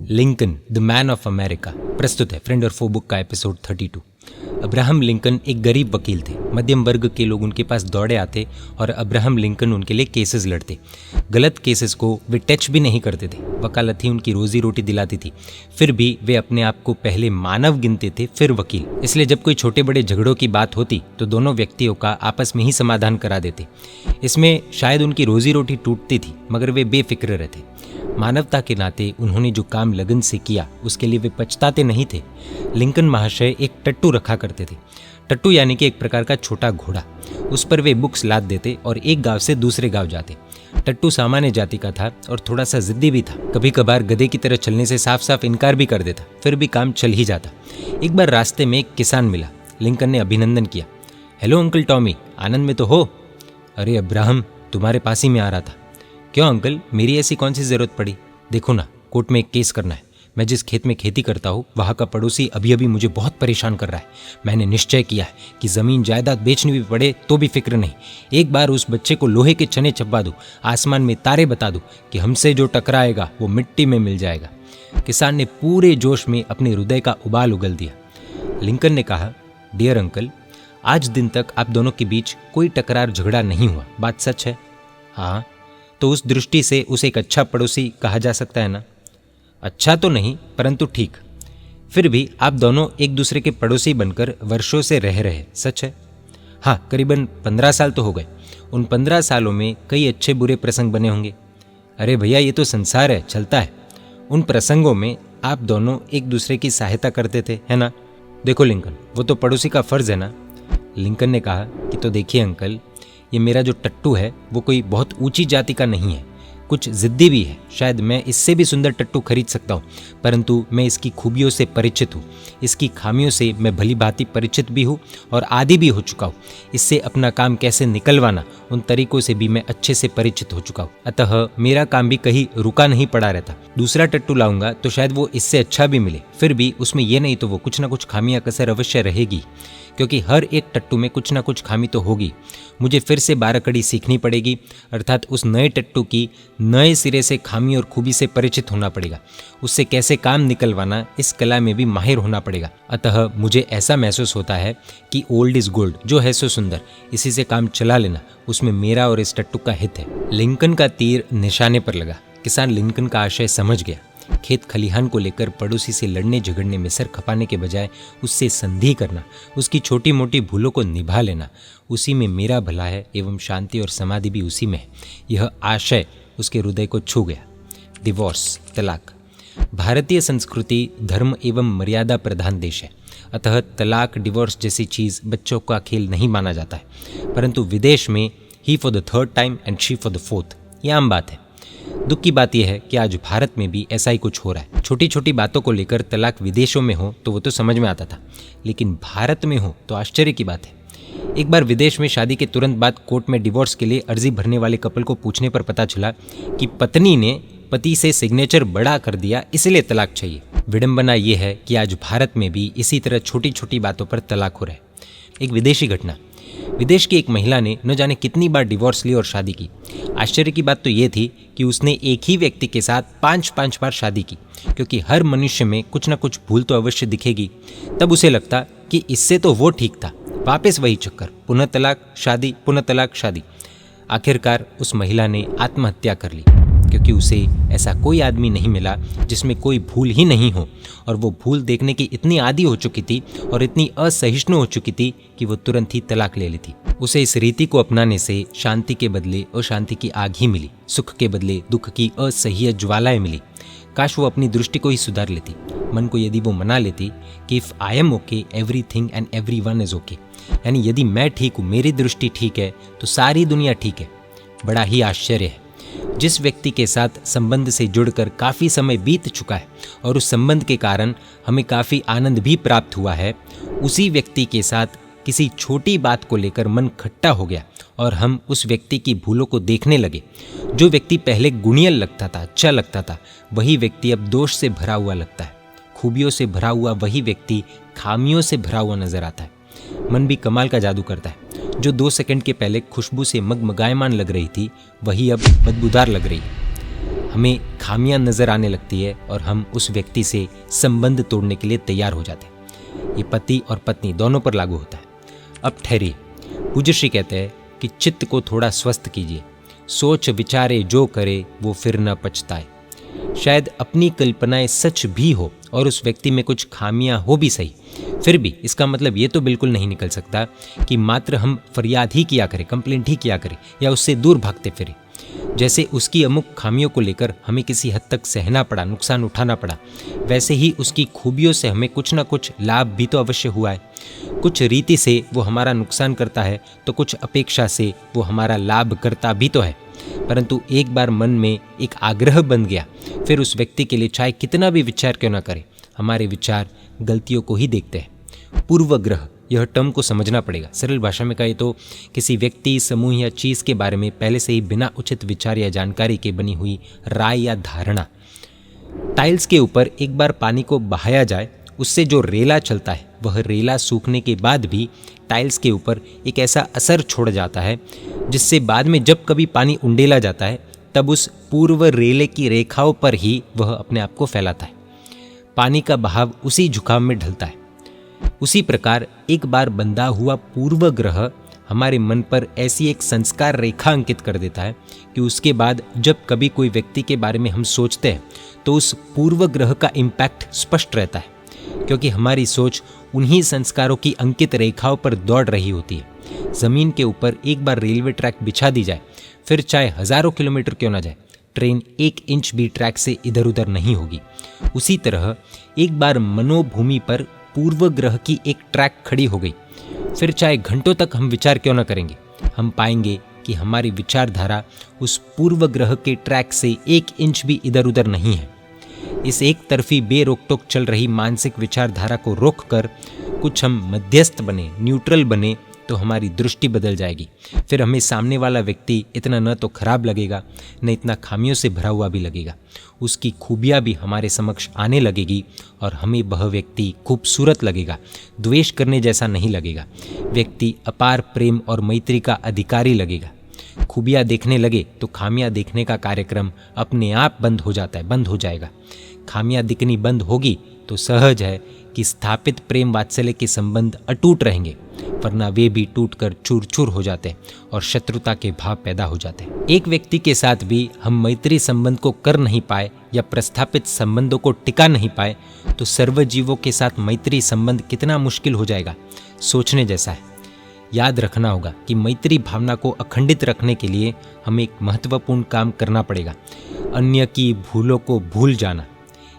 Lincoln the man of America प्रस्तुत है friend और फो बुक का एपिसोड 32। अब्राहम लिंकन एक गरीब वकील थे। मध्यम वर्ग के लोग उनके पास दौड़े आते और अब्राहम लिंकन उनके लिए केसेस लड़ते। गलत केसेस को वे टच भी नहीं करते थे। वकालत ही उनकी रोजी रोटी दिलाती थी। फिर भी वे अपने आप को पहले मानव गिनते थे, फिर वकील। इसलिए जब कोई छोटे बड़े झगड़ों की बात होती तो दोनों व्यक्तियों का आपस में ही समाधान करा देते। इसमें शायद उनकी रोजी रोटी टूटती थी, मगर वे बेफिक्र रहते। मानवता के नाते उन्होंने जो काम लगन से किया उसके लिए वे पछताते नहीं थे। लिंकन महाशय एक टट्टू रखा करते थे। टट्टू यानी कि एक प्रकार का छोटा घोड़ा। उस पर वे बुक्स लाद देते और एक गांव से दूसरे गांव जाते। टट्टू सामान्य जाति का था और थोड़ा सा जिद्दी भी था। कभी कभार गधे की तरह चलने से साफ साफ इनकार भी कर देता, फिर भी काम चल ही जाता। एक बार रास्ते में एक किसान मिला। लिंकन ने अभिनंदन किया। हेलो अंकल टॉमी, आनंद में तो हो? अरे अब्राहम, तुम्हारे पास ही में आ रहा था। क्यों अंकल, मेरी ऐसी कौन सी जरूरत पड़ी? देखो ना, कोर्ट में एक केस करना है। मैं जिस खेत में खेती करता हूँ वहाँ का पड़ोसी अभी अभी मुझे बहुत परेशान कर रहा है। मैंने निश्चय किया है कि ज़मीन जायदाद बेचनी भी पड़े तो भी फिक्र नहीं। एक बार उस बच्चे को लोहे के चने चबा दूँ, आसमान में तारे बता दूँ कि हमसे जो टकराएगा वो मिट्टी में मिल जाएगा। किसान ने पूरे जोश में अपने हृदय का उबाल उगल दिया। लिंकन ने कहा, डियर अंकल, आज दिन तक आप दोनों के बीच कोई टकरार झगड़ा नहीं हुआ, बात सच है? हाँ, तो उस दृष्टि से उसे एक अच्छा पड़ोसी कहा जा सकता है ना? अच्छा तो नहीं, परंतु ठीक। फिर भी आप दोनों एक दूसरे के पड़ोसी बनकर वर्षों से रह रहे, सच है? हाँ, करीबन 15 साल तो हो गए। उन 15 सालों में कई अच्छे बुरे प्रसंग बने होंगे। अरे भैया, ये तो संसार है, चलता है। उन प्रसंगों में आप दोनों एक दूसरे की सहायता करते थे, है ना? देखो लिंकन, वो तो पड़ोसी का फर्ज है ना। लिंकन ने कहा कि तो देखिए अंकल, ये मेरा जो टट्टू है वो कोई बहुत ऊंची जाति का नहीं है, कुछ जिद्दी भी है। शायद मैं इससे भी सुंदर टट्टू खरीद सकता हूँ, परंतु मैं इसकी खूबियों से परिचित हूँ। इसकी खामियों से मैं भली भांति परिचित भी हूँ और आदी भी हो चुका हूँ। इससे अपना काम कैसे निकलवाना, उन तरीकों से भी मैं अच्छे से परिचित हो चुका हूँ। अतः मेरा काम भी कहीं रुका नहीं पड़ा रहता। दूसरा टट्टू लाऊंगा तो शायद वो इससे अच्छा भी मिले, फिर भी उसमें ये नहीं तो वो कुछ ना कुछ खामियां कसर अवश्य रहेगी, क्योंकि हर एक टट्टू में कुछ ना कुछ खामी तो होगी। मुझे फिर से 12 कड़ी सीखनी पड़ेगी, अर्थात उस नए टट्टू की नए सिरे से खामी और खूबी से परिचित होना पड़ेगा। उससे कैसे काम निकलवाना, इस कला में भी माहिर होना पड़ेगा। अतः मुझे ऐसा महसूस होता है कि ओल्ड इज गोल्ड, जो है सो सुंदर, इसी से काम चला लेना, उसमें मेरा और इस टट्टू का हित है। लिंकन का तीर निशाने पर लगा। किसान लिंकन का आशय समझ गया। खेत खलिहान को लेकर पड़ोसी से लड़ने झगड़ने में सर खपाने के बजाय उससे संधि करना, उसकी छोटी मोटी भूलों को निभा लेना, उसी में मेरा भला है एवं शांति और समाधि भी उसी में है, यह आशय उसके हृदय को छू गया। डिवोर्स, तलाक। भारतीय संस्कृति धर्म एवं मर्यादा प्रधान देश है, अतः तलाक, डिवोर्स जैसी चीज़ बच्चों का खेल नहीं माना जाता है। परंतु विदेश में ही for the third time and she for the fourth, यह आम बात है। दुख की बात यह है कि आज भारत में भी ऐसा ही कुछ हो रहा है। छोटी छोटी बातों को लेकर तलाक विदेशों में हो तो वो तो समझ में आता था, लेकिन भारत में हो तो आश्चर्य की बात है। एक बार विदेश में शादी के तुरंत बाद कोर्ट में डिवोर्स के लिए अर्जी भरने वाले कपल को पूछने पर पता चला कि पत्नी ने पति से सिग्नेचर बड़ा कर दिया, इसलिए तलाक चाहिए। विडंबना यह है कि आज भारत में भी इसी तरह छोटी छोटी बातों पर तलाक हो रहा है। एक विदेशी घटना। विदेश की एक महिला ने न जाने कितनी बार डिवोर्स ली और शादी की। आश्चर्य की बात तो ये थी कि उसने एक ही व्यक्ति के साथ 5-5 बार शादी की, क्योंकि हर मनुष्य में कुछ ना कुछ भूल तो अवश्य दिखेगी। तब उसे लगता कि इससे तो वो ठीक था, वापस वही चक्कर, पुनः तलाक शादी, पुनः तलाक शादी। आखिरकार उस महिला ने आत्महत्या कर ली, क्योंकि उसे ऐसा कोई आदमी नहीं मिला जिसमें कोई भूल ही नहीं हो, और वो भूल देखने की इतनी आदी हो चुकी थी और इतनी असहिष्णु हो चुकी थी कि वो तुरंत ही तलाक ले लेती। उसे इस रीति को अपनाने से शांति के बदले अशांति की आग ही मिली, सुख के बदले दुख की असह्य ज्वालाएं मिली। काश वो अपनी दृष्टि को ही सुधार लेती। मन को यदि वो मना लेती कि if I am okay everything and everyone is okay, यानी यदि मैं ठीक हूँ, मेरी दृष्टि ठीक है, तो सारी दुनिया ठीक है। बड़ा ही आश्चर्य है, जिस व्यक्ति के साथ संबंध से जुड़कर काफ़ी समय बीत चुका है और उस संबंध के कारण हमें काफ़ी आनंद भी प्राप्त हुआ है, उसी व्यक्ति के साथ किसी छोटी बात को लेकर मन खट्टा हो गया और हम उस व्यक्ति की भूलों को देखने लगे। जो व्यक्ति पहले गुणियल लगता था, अच्छा लगता था, वही व्यक्ति अब दोष से भरा हुआ लगता है। खूबियों से भरा हुआ वही व्यक्ति खामियों से भरा हुआ नजर आता है। मन भी कमाल का जादू करता है। जो 2 सेकंड के पहले खुशबू से मगमगायमान लग रही थी, वही अब बदबूदार लग रही है। हमें खामियां नजर आने लगती है और हम उस व्यक्ति से संबंध तोड़ने के लिए तैयार हो जाते हैं। ये पति और पत्नी दोनों पर लागू होता है। अब ठहरिए, पूज्य श्री कहते हैं कि चित्त को थोड़ा स्वस्थ कीजिए, सोच विचारे जो करे वो फिर न पछताए। शायद अपनी कल्पनाएं सच भी हो और उस व्यक्ति में कुछ खामियां हो भी सही, फिर भी इसका मतलब ये तो बिल्कुल नहीं निकल सकता कि मात्र हम फरियाद ही किया करें, कंप्लेंट ही किया करें या उससे दूर भागते फिरें। जैसे उसकी अमुक खामियों को लेकर हमें किसी हद तक सहना पड़ा, नुकसान उठाना पड़ा, वैसे ही उसकी खूबियों से हमें कुछ ना कुछ लाभ भी तो अवश्य हुआ है। कुछ रीति से वो हमारा नुकसान करता है तो कुछ अपेक्षा से वो हमारा लाभ करता भी तो है। परंतु एक बार मन में एक आग्रह बन गया, फिर उस व्यक्ति के लिए चाहे कितना भी विचार क्यों ना करें, हमारे विचार गलतियों को ही देखते हैं। पूर्वग्रह, यह टर्म को समझना पड़ेगा। सरल भाषा में कहे तो किसी व्यक्ति, समूह या चीज़ के बारे में पहले से ही बिना उचित विचार या जानकारी के बनी हुई राय या धारणा। टाइल्स के ऊपर एक बार पानी को बहाया जाए, उससे जो रेला चलता है वह रेला सूखने के बाद भी टाइल्स के ऊपर एक ऐसा असर छोड़ जाता है जिससे बाद में जब कभी पानी उंडेला जाता है तब उस पूर्व रेले की रेखाओं पर ही वह अपने आप को फैलाता है। पानी का बहाव उसी झुकाव में ढलता है। उसी प्रकार एक बार बंधा हुआ पूर्वग्रह हमारे मन पर ऐसी एक संस्कार रेखा अंकित कर देता है कि उसके बाद जब कभी कोई व्यक्ति के बारे में हम सोचते हैं तो उस पूर्वग्रह का इम्पैक्ट स्पष्ट रहता है, क्योंकि हमारी सोच उन्हीं संस्कारों की अंकित रेखाओं पर दौड़ रही होती है। ज़मीन के ऊपर एक बार रेलवे ट्रैक बिछा दी जाए, फिर चाहे हज़ारों किलोमीटर क्यों ना जाए, ट्रेन 1 इंच भी ट्रैक से इधर उधर नहीं होगी। उसी तरह एक बार मनोभूमि पर पूर्वग्रह की एक ट्रैक खड़ी हो गई, फिर चाहे घंटों तक हम विचार क्यों ना करेंगे, हम पाएंगे कि हमारी विचारधारा उस पूर्वग्रह के ट्रैक से 1 इंच भी इधर उधर नहीं है। इस एक तरफी बेरोक-टोक चल रही मानसिक विचारधारा को रोककर कुछ हम मध्यस्थ बने, न्यूट्रल बने, तो हमारी दृष्टि बदल जाएगी। फिर हमें सामने वाला व्यक्ति इतना न तो खराब लगेगा, न इतना खामियों से भरा हुआ भी लगेगा। उसकी खूबियाँ भी हमारे समक्ष आने लगेगी और हमें वह व्यक्ति खूबसूरत लगेगा, द्वेष करने जैसा नहीं लगेगा। व्यक्ति अपार प्रेम और मैत्री का अधिकारी लगेगा। खूबियाँ देखने लगे तो खामियाँ देखने का कार्यक्रम अपने आप बंद हो जाता है, बंद हो जाएगा। खामियाँ दिखनी बंद होगी तो सहज है कि स्थापित प्रेम वात्सल्य के संबंध अटूट रहेंगे, वरना वे भी टूटकर चूर चूर हो जाते हैं और शत्रुता के भाव पैदा हो जाते हैं। एक व्यक्ति के साथ भी हम मैत्री संबंध को कर नहीं पाए या प्रस्थापित संबंधों को टिका नहीं पाए तो सर्वजीवों के साथ मैत्री संबंध कितना मुश्किल हो जाएगा, सोचने जैसा है। याद रखना होगा कि मैत्री भावना को अखंडित रखने के लिए हमें एक महत्वपूर्ण काम करना पड़ेगा। अन्य की भूलों को भूल जाना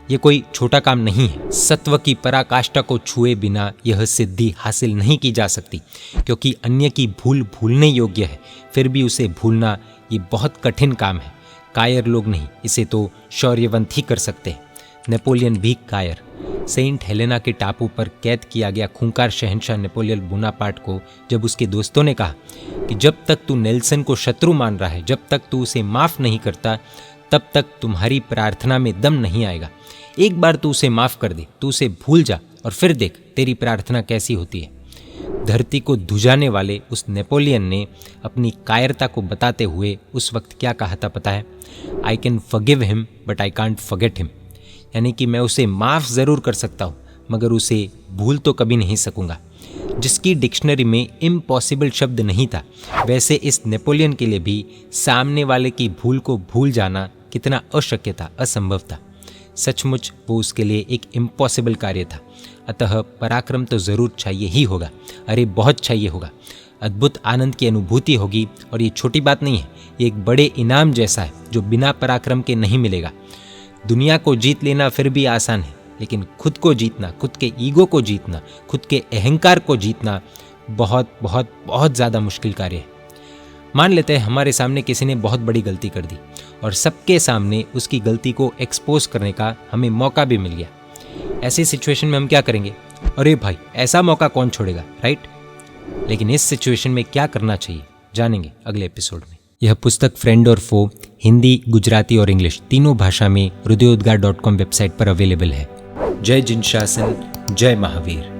ये कोई छोटा काम नहीं है। सत्व की पराकाष्ठा को छुए बिना यह सिद्धि हासिल नहीं की जा सकती, क्योंकि अन्य की भूल भूलने योग्य है, फिर भी उसे भूलना ये बहुत कठिन काम है। कायर लोग नहीं, इसे तो शौर्यवंत ही कर सकते हैं। नेपोलियन भी कायर। सेंट हेलेना के टापू पर कैद किया गया खूंखार शहंशाह नेपोलियन बोनापार्ट को जब उसके दोस्तों ने कहा कि जब तक तू नेल्सन को शत्रु मान रहा है, जब तक तू उसे माफ़ नहीं करता, तब तक तुम्हारी प्रार्थना में दम नहीं आएगा। एक बार तू उसे माफ़ कर दे, तू उसे भूल जा और फिर देख तेरी प्रार्थना कैसी होती है। धरती को धुजाने वाले उस नेपोलियन ने अपनी कायरता को बताते हुए उस वक्त क्या कहा था पता है? I can forgive him but I can't forget him. यानी कि मैं उसे माफ़ ज़रूर कर सकता हूँ मगर उसे भूल तो कभी नहीं सकूँगा। जिसकी डिक्शनरी में इम्पॉसिबल शब्द नहीं था, वैसे इस नेपोलियन के लिए भी सामने वाले की भूल को भूल जाना कितना अशक्य था, असंभव था। सचमुच वो उसके लिए एक इम्पॉसिबल कार्य था। अतः पराक्रम तो ज़रूर चाहिए ही होगा, अरे बहुत चाहिए होगा। अद्भुत आनंद की अनुभूति होगी और ये छोटी बात नहीं है, ये एक बड़े इनाम जैसा है जो बिना पराक्रम के नहीं मिलेगा। दुनिया को जीत लेना फिर भी आसान है, लेकिन खुद को जीतना, खुद के ईगो को जीतना, खुद के अहंकार को जीतना बहुत बहुत बहुत ज़्यादा मुश्किल कार्य है। मान लेते हैं हमारे सामने किसी ने बहुत बड़ी गलती कर दी और सबके सामने उसकी गलती को एक्सपोज करने का हमें मौका भी मिल गया। ऐसी सिचुएशन में हम क्या करेंगे? अरे भाई, ऐसा मौका कौन छोड़ेगा, राइट? लेकिन इस सिचुएशन में क्या करना चाहिए जानेंगे अगले एपिसोड में। यह पुस्तक फ्रेंड और फो हिंदी, गुजराती और इंग्लिश तीनों भाषा में hrudayoddgar.com वेबसाइट पर अवेलेबल है। जय जिनशासन, जय महावीर।